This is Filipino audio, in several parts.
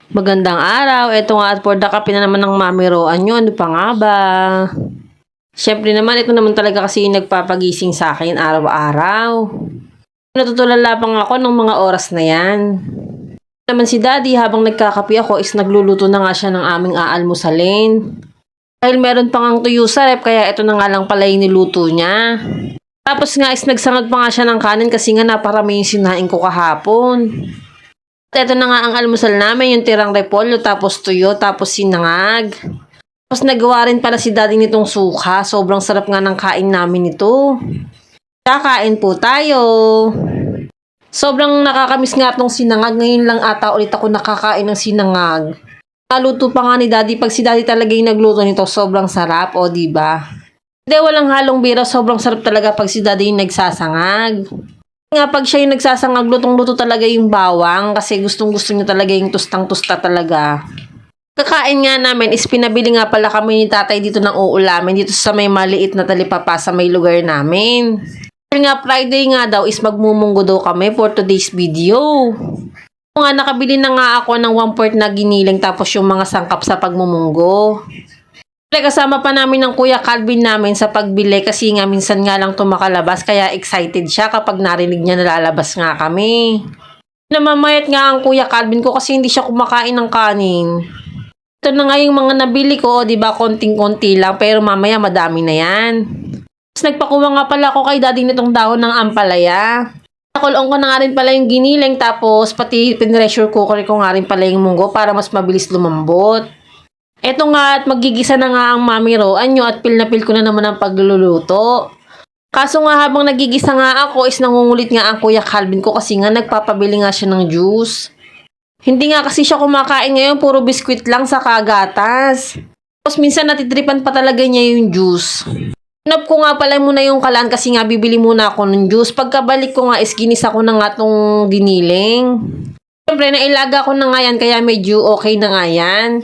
Magandang araw. Eto nga at for the kape na naman ng Mami Roan nyo. Ano pa nga ba? Siyempre naman, ito naman talaga kasi yung nagpapagising sa akin araw-araw. Natutulala pa nga ako ng mga oras na yan. Naman si Daddy, habang nagkakape ako is nagluluto na nga siya ng aming aalmusalin. Dahil meron pa ngang tuyo sa rep, kaya ito na nga lang pala yung niluto niya. Tapos nga is nagsangag pa nga siya ng kanin kasi nga naparami yung sinain ko kahapon. At ito na nga ang almusal namin, yung tirang repolyo, tapos tuyo, tapos sinangag. Tapos nagawa rin pala si Daddy nitong suka. Sobrang sarap nga ng kain namin ito. Kakain po tayo. Sobrang nakakamiss nga itong sinangag. Ngayon lang ata ulit ako nakakain ng sinangag. Naluto pa nga ni Daddy. Pag si Daddy talaga yung nagluto nito, sobrang sarap. O, diba? Hindi, walang halong bira. Sobrang sarap talaga pag si Daddy yung nagsasangag. Nga pag siya yung nagsasangag, lutong-luto talaga yung bawang kasi gustong-gusto niya talaga yung tustang-tusta talaga. Kakain nga namin is pinabili nga pala kami ni Tatay dito ng uulamin dito sa may maliit na talipapa sa may lugar namin. Dahil nga Friday nga daw is magmumunggo daw kami for today's video. Nga nakabili na nga ako ng 1/4 na giniling tapos yung mga sangkap sa pagmumunggo. Kasama pa namin ng Kuya Calvin namin sa pagbili kasi nga minsan nga lang tumakalabas kaya excited siya kapag narinig niya nalalabas nga kami. Namamayat nga ang Kuya Calvin ko kasi hindi siya kumakain ng kanin. Ito na nga yung mga nabili ko, di ba konting-konti lang pero mamaya madami na yan. Tapos nagpakuha nga pala ako kay Daddy nitong dahon ng ampalaya. Nakulong ko na nga rin pala yung giniling tapos pati pinressure cooker ko nga rin pala yung munggo para mas mabilis lumambot. Eto nga at magigisa na nga ang Mami Roan nyo at pil na pil ko na naman ang pagluluto. Kaso nga habang nagigisa nga ako is nangungulit nga ang Kuya Calvin ko kasi nga nagpapabili nga siya ng juice. Hindi nga kasi siya kumakain ngayon, puro biskwit lang sa kagatas. Tapos minsan natitripan pa talaga niya yung juice. Hinap ko nga pala muna yung kalan kasi nga bibili muna ako ng juice. Pagkabalik ko nga is ginisa ko na nga tong giniling. Siyempre nailaga ko na nga yan kaya medyo okay na nga yan.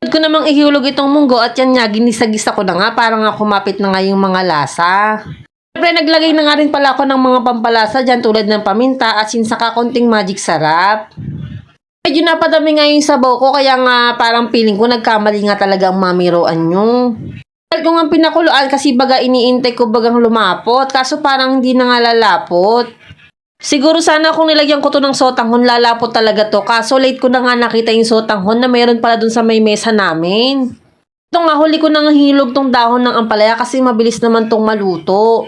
Ko namang ihulog itong munggo at yan nga, ginisa-gisa ko na nga para nga kumapit na nga yung mga lasa. Siyempre, naglagay na nga rin pala ako ng mga pampalasa dyan tulad ng paminta at saka konting magic sarap. Medyo napadami nga yung sabaw ko kaya nga parang feeling ko nagkamali nga talaga ang Mami Roan nyo. Dahil ko nga pinakuluan kasi baga iniintay ko bagang lumapot kaso parang hindi na nga lalapot. Siguro sana kung nilagyan ko to ng sotanghon, lalapot talaga to. Kaso late ko na nga nakita yung sotanghon na meron pala dun sa may mesa namin. Ito nga, huli ko nang hilog tong dahon ng ampalaya kasi mabilis naman tong maluto.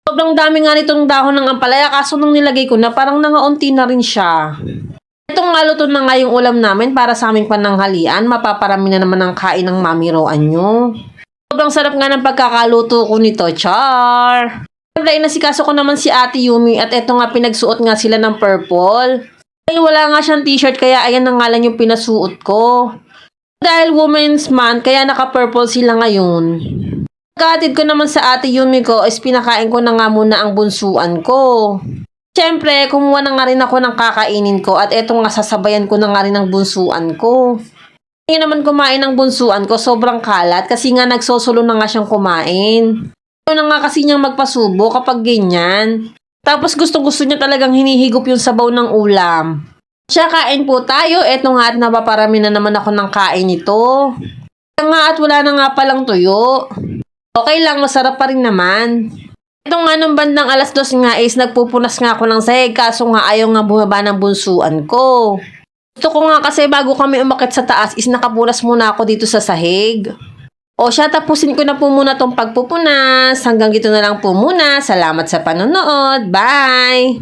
Sobrang dami nga nitong dahon ng ampalaya kaso nung nilagay ko na parang nangaunti na rin siya. Itong maluto na nga yung ulam namin para sa aming pananghalian. Mapaparami na naman ang kain ng Mami Roan nyo. Sobrang sarap nga ng pagkakaluto ko nito, char! Siyempre, inasikaso ko naman si Ate Yumi at eto nga pinagsuot nga sila ng purple. Ay, wala nga siyang t-shirt kaya ayan na nga lang yung pinasuot ko. Dahil Women's Month, kaya naka-purple sila ngayon. Pagkatid ko naman sa Ate Yumi ko is pinakain ko na nga muna ang bunsuan ko. Siyempre, kumuha na nga rin ako ng kakainin ko at eto nga sasabayan ko na nga rin ang bunsuan ko. Ngayon naman kumain ng bunsuan ko, sobrang kalat kasi nga nagsosolo na nga siyang kumain. Ayaw na nga kasi niyang magpasubo kapag ganyan. Tapos gusto-gusto niya talagang hinihigop yung sabaw ng ulam. Siya, kain po tayo. Eto nga at napaparami na naman ako ng kain ito. Kaya nga at wala na nga palang tuyo. Okay lang, masarap pa rin naman. Ito nga nung bandang 2:00 nga is nagpupunas nga ako ng sahig kaso nga ayaw nga bumaba ng bunsuan ko. Gusto ko nga kasi bago kami umakyat sa taas is nakapunas muna ako dito sa sahig. O siya, tapusin ko na po muna tong pagpupunas. Hanggang dito na lang po muna. Salamat sa panonood. Bye!